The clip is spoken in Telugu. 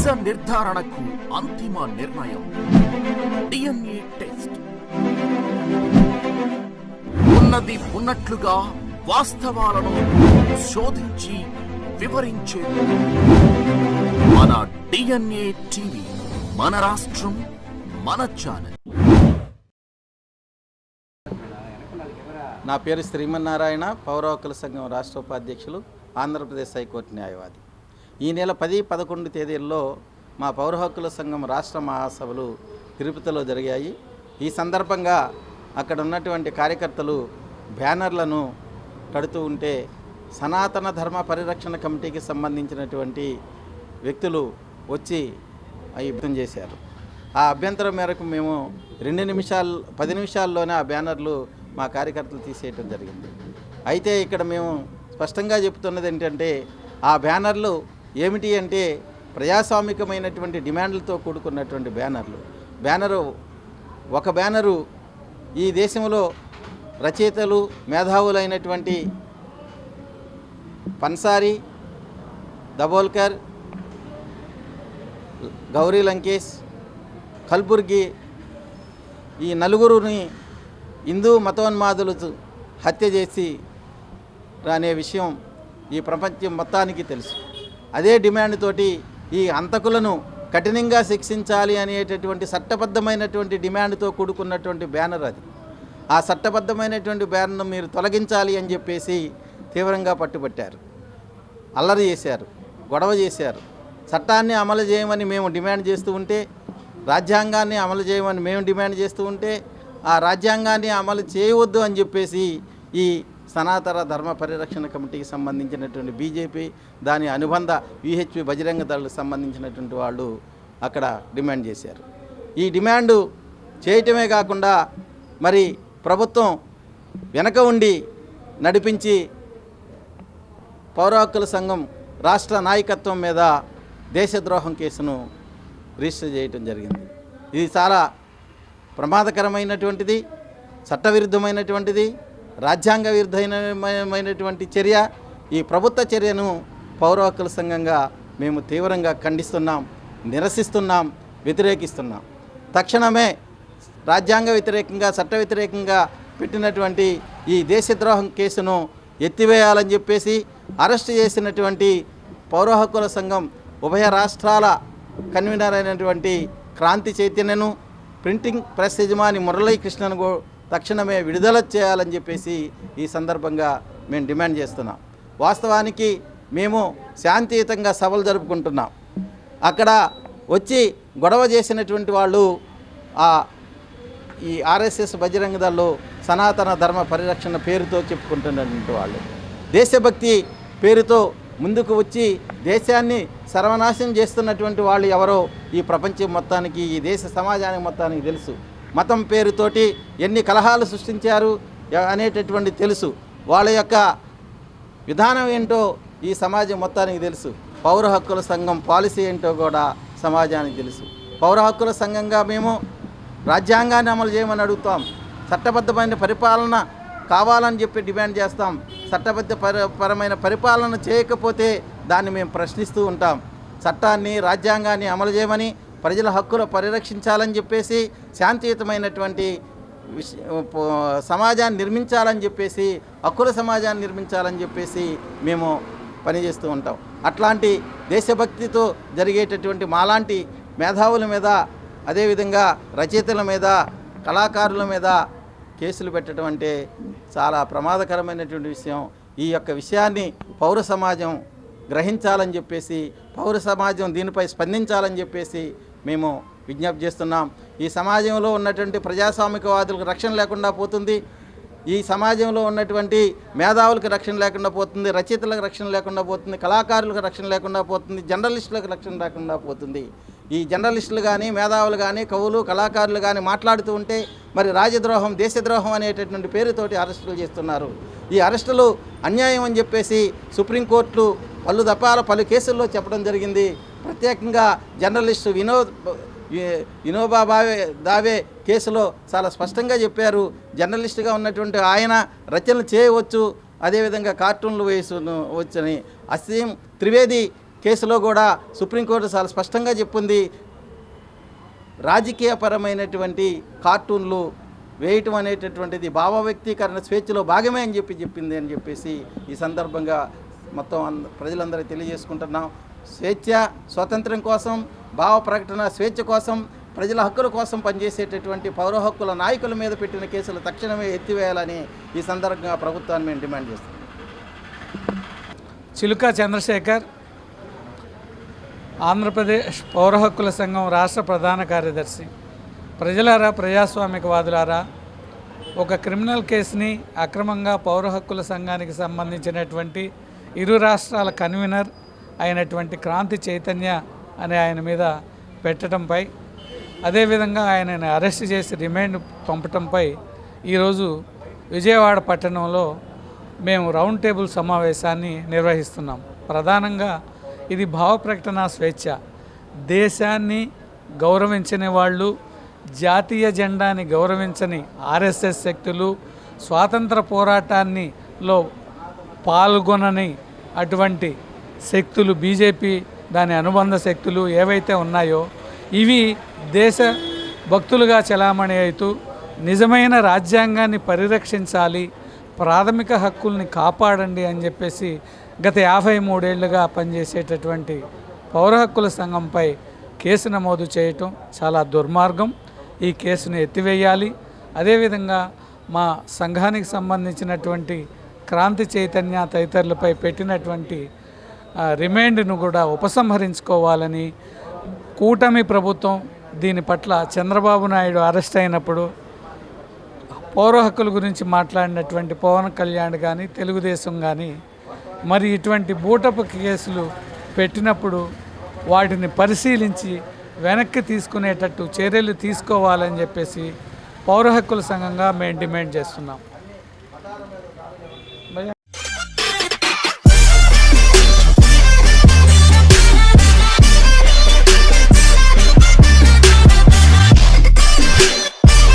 నిజ నిర్ధారణకు అంతిమ నిర్ణయం డిఎన్ఏ టెస్ట్. ఉన్నది ఉన్నట్లుగా వాస్తవాలను శోధించి వివరించేది మన డిఎన్ఏ టీవీ. మన రాష్ట్రం, మన ఛానల్. నా పేరు శ్రీమన్నారాయణ, పౌర హక్కుల సంఘం రాష్ట్ర ఉపాధ్యక్షులు, ఆంధ్రప్రదేశ్ హైకోర్టు న్యాయవాది. ఈ నెల 10, 11 తేదీల్లో మా పౌర హక్కుల సంఘం రాష్ట్ర మహాసభలు తిరుపతిలో జరిగాయి. ఈ సందర్భంగా అక్కడ ఉన్నటువంటి కార్యకర్తలు బ్యానర్లను కడుతూ ఉంటే సనాతన ధర్మ పరిరక్షణ కమిటీకి సంబంధించినటువంటి వ్యక్తులు వచ్చి అభ్యంతరం చేశారు. ఆ అభ్యంతరం మేరకు మేము 10 నిమిషాల్లోనే ఆ బ్యానర్లు మా కార్యకర్తలు తీసేయటం జరిగింది. అయితే ఇక్కడ మేము స్పష్టంగా చెప్తున్నది ఏంటంటే, ఆ బ్యానర్లు ఏమిటి అంటే ప్రజాస్వామికమైనటువంటి డిమాండ్లతో కూడుకున్నటువంటి బ్యానరు. ఒక బ్యానరు ఈ దేశంలో రచయితలు, మేధావులైనటువంటి పన్సారి, దబోల్కర్, గౌరీ లంకేష్, కల్బుర్గి, ఈ నలుగురుని హిందూ మతోన్మాదులు హత్య చేసి అనే విషయం ఈ ప్రపంచం మొత్తానికి తెలుసు. అదే డిమాండ్ తోటి ఈ హంతకులను కఠినంగా శిక్షించాలి అనేటటువంటి చట్టబద్ధమైనటువంటి డిమాండ్తో కూడుకున్నటువంటి బ్యానర్ అది. ఆ చట్టబద్ధమైనటువంటి బ్యానర్ను మీరు తొలగించాలి అని చెప్పేసి తీవ్రంగా పట్టుబట్టారు, అల్లరి చేశారు, గొడవ చేశారు. చట్టాన్ని అమలు చేయమని మేము డిమాండ్ చేస్తూ ఉంటే, రాజ్యాంగాన్ని అమలు చేయమని మేము డిమాండ్ చేస్తూ ఉంటే, ఆ రాజ్యాంగాన్ని అమలు చేయవద్దు అని చెప్పేసి ఈ సనాతన ధర్మ పరిరక్షణ కమిటీకి సంబంధించినటువంటి బీజేపీ, దాని అనుబంధ విహెచ్పి బజరంగ దళకు సంబంధించినటువంటి వాళ్ళు అక్కడ డిమాండ్ చేశారు. ఈ డిమాండు చేయటమే కాకుండా మరి ప్రభుత్వం వెనక ఉండి నడిపించి పౌర హక్కుల సంఘం రాష్ట్ర నాయకత్వం మీద దేశద్రోహం కేసును రిజిస్టర్ చేయటం జరిగింది. ఇది చాలా ప్రమాదకరమైనటువంటిది, చట్టవిరుద్ధమైనటువంటిది, రాజ్యాంగ విరుద్ధమైనటువంటి చర్య. ఈ ప్రభుత్వ చర్యను పౌర హక్కుల సంఘంగా మేము తీవ్రంగా ఖండిస్తున్నాం, నిరసిస్తున్నాం, వ్యతిరేకిస్తున్నాం. తక్షణమే రాజ్యాంగ వ్యతిరేకంగా, చట్ట వ్యతిరేకంగా పెట్టినటువంటి ఈ దేశద్రోహం కేసును ఎత్తివేయాలని చెప్పేసి అరెస్టు చేసినటువంటి పౌర హక్కుల సంఘం ఉభయ రాష్ట్రాల కన్వీనర్ అయినటువంటి క్రాంతి చైతన్యను, ప్రింటింగ్ ప్రెస్ యజమాని మురళీకృష్ణను తక్షణమే విడుదల చేయాలని చెప్పేసి ఈ సందర్భంగా మేము డిమాండ్ చేస్తున్నాం. వాస్తవానికి మేము శాంతియుతంగా సభలు జరుపుకుంటున్నాం. అక్కడ వచ్చి గొడవ చేసినటువంటి వాళ్ళు ఈ ఆర్ఎస్ఎస్ బజరంగ దళలో సనాతన ధర్మ పరిరక్షణ పేరుతో చెప్పుకుంటున్నటువంటి వాళ్ళు, దేశభక్తి పేరుతో ముందుకు వచ్చి దేశాన్ని సర్వనాశనం చేస్తున్నటువంటి వాళ్ళు ఎవరో ఈ ప్రపంచం మొత్తానికి, ఈ దేశ సమాజానికి మొత్తానికి తెలుసు. మతం పేరుతోటి ఎన్ని కలహాలు సృష్టించారు అనేటటువంటి తెలుసు. వాళ్ళ యొక్క విధానం ఏంటో ఈ సమాజం మొత్తానికి తెలుసు. పౌర హక్కుల సంఘం పాలసీ ఏంటో కూడా సమాజానికి తెలుసు. పౌర హక్కుల సంఘంగా మేము రాజ్యాంగాన్ని అమలు చేయమని అడుగుతాం. చట్టబద్ధమైన పరిపాలన కావాలని చెప్పి డిమాండ్ చేస్తాం. చట్టబద్ధపరమైన పరిపాలన చేయకపోతే దాన్ని మేము ప్రశ్నిస్తూ ఉంటాం. చట్టాన్ని, రాజ్యాంగాన్ని అమలు చేయమని, ప్రజల హక్కులు పరిరక్షించాలని చెప్పేసి, శాంతియుతమైనటువంటి సమాజాన్ని నిర్మించాలని చెప్పేసి, హక్కుల సమాజాన్ని నిర్మించాలని చెప్పేసి మేము పనిచేస్తూ ఉంటాం. అట్లాంటి దేశభక్తితో జరిగేటటువంటి మాలాంటి మేధావుల మీద, అదేవిధంగా రచయితల మీద, కళాకారుల మీద కేసులు పెట్టడం అంటే చాలా ప్రమాదకరమైనటువంటి విషయం. ఈ యొక్క విషయాన్ని పౌర సమాజం గ్రహించాలని చెప్పేసి, పౌర సమాజం దీనిపై స్పందించాలని చెప్పేసి మేము విజ్ఞప్తి చేస్తున్నాం. ఈ సమాజంలో ఉన్నటువంటి ప్రజాస్వామికవాదులకు రక్షణ లేకుండా పోతుంది. ఈ సమాజంలో ఉన్నటువంటి మేధావులకు రక్షణ లేకుండా పోతుంది, రచయితలకు రక్షణ లేకుండా పోతుంది, కళాకారులకు రక్షణ లేకుండా పోతుంది, జర్నలిస్టులకు రక్షణ లేకుండా పోతుంది. ఈ జర్నలిస్టులు కానీ, మేధావులు కానీ, కవులు, కళాకారులు కానీ మాట్లాడుతూ ఉంటే మరి రాజద్రోహం, దేశద్రోహం అనేటటువంటి పేరుతోటి అరెస్టులు చేస్తున్నారు. ఈ అరెస్టులు అన్యాయం అని చెప్పేసి సుప్రీంకోర్టు పలు కేసుల్లో చెప్పడం జరిగింది. ప్రత్యేకంగా జర్నలిస్టు వినోబా దావే కేసులో చాలా స్పష్టంగా చెప్పారు. జర్నలిస్టుగా ఉన్నటువంటి ఆయన రచనలు చేయవచ్చు, అదేవిధంగా కార్టూన్లు వేసును వచ్చని. అసీం త్రివేది కేసులో కూడా సుప్రీంకోర్టు చాలా స్పష్టంగా చెప్పింది, రాజకీయపరమైనటువంటి కార్టూన్లు వేయటం అనేటటువంటిది భావ వ్యక్తీకరణ స్వేచ్ఛలో భాగమే అని చెప్పింది అని చెప్పేసి ఈ సందర్భంగా మొత్తం ప్రజలందరికీ తెలియజేసుకుంటున్నాం. స్వేచ్ఛ, స్వాతంత్ర్యం కోసం, భావ ప్రకటన స్వేచ్ఛ కోసం, ప్రజల హక్కుల కోసం పనిచేసేటటువంటి పౌర హక్కుల నాయకుల మీద పెట్టిన కేసులు తక్షణమే ఎత్తివేయాలని ఈ సందర్భంగా ప్రభుత్వాన్ని మేము డిమాండ్ చేస్తున్నాం. చిలుక చంద్రశేఖర్, ఆంధ్రప్రదేశ్ పౌర హక్కుల సంఘం రాష్ట్ర ప్రధాన కార్యదర్శి. ప్రజలారా, ప్రజాస్వామికవాదులారా, ఒక క్రిమినల్ కేసుని అక్రమంగా పౌర హక్కుల సంఘానికి సంబంధించినటువంటి ఇరు రాష్ట్రాల కన్వీనర్ అయినటువంటి క్రాంతి చైతన్య అనే ఆయన మీద పెట్టడంపై, అదేవిధంగా ఆయనని అరెస్ట్ చేసి రిమాండ్ పంపటంపై ఈరోజు విజయవాడ పట్టణంలో మేము రౌండ్ టేబుల్ సమావేశాన్ని నిర్వహిస్తున్నాం. ప్రధానంగా ఇది భావ ప్రకటన స్వేచ్ఛ. దేశాన్ని గౌరవించని వాళ్ళు, జాతీయ జెండాని గౌరవించని ఆర్ఎస్ఎస్ శక్తులు, స్వాతంత్ర పోరాటాన్నిలో పాల్గొనని అటువంటి శక్తులు, బీజేపీ దాని అనుబంధ శక్తులు ఏవైతే ఉన్నాయో ఇవి దేశ భక్తులుగా చలామణి అవుతూ నిజమైన రాజ్యాంగాన్ని పరిరక్షించాలి, ప్రాథమిక హక్కుల్ని కాపాడండి అని చెప్పేసి గత 53 ఏళ్లుగా పనిచేసేటటువంటి పౌర హక్కుల సంఘంపై కేసు నమోదు చేయటం చాలా దుర్మార్గం. ఈ కేసును ఎత్తివేయాలి. అదేవిధంగా మా సంఘానికి సంబంధించినటువంటి క్రాంతి చైతన్య తదితరులపై పెట్టినటువంటి రిమాండ్ను కూడా ఉపసంహరించుకోవాలని, కూటమి ప్రభుత్వం దీని పట్ల చంద్రబాబు నాయుడు అరెస్ట్ అయినప్పుడు పౌర హక్కుల గురించి మాట్లాడినటువంటి పవన్ కళ్యాణ్ కానీ, తెలుగుదేశం కానీ మరి ఇటువంటి బూటపు కేసులు పెట్టినప్పుడు వాటిని పరిశీలించి వెనక్కి తీసుకునేటట్టు చర్యలు తీసుకోవాలని చెప్పేసి పౌర హక్కుల సంఘంగా మేము డిమాండ్ చేస్తున్నాం.